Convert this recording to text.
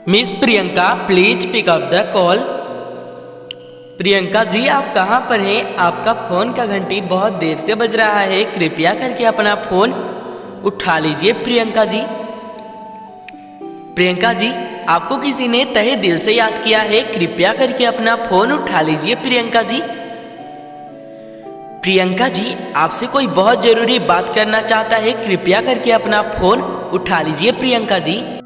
Miss Priyanka please pick up the call. Priyanka ji आप कहाँ पर हैं? आपका फ़ोन का घंटी बहुत देर से बज रहा है, कृपया करके अपना फ़ोन उठा लीजिए। प्रियंका जी, प्रियंका जी आपको किसी ने तहे दिल से याद किया है, कृपया करके अपना फ़ोन उठा लीजिए। प्रियंका जी, प्रियंका जी आपसे कोई बहुत ज़रूरी बात करना चाहता है, कृपया करके अपना फ़ोन उठा लीजिए। प्रियंका जी।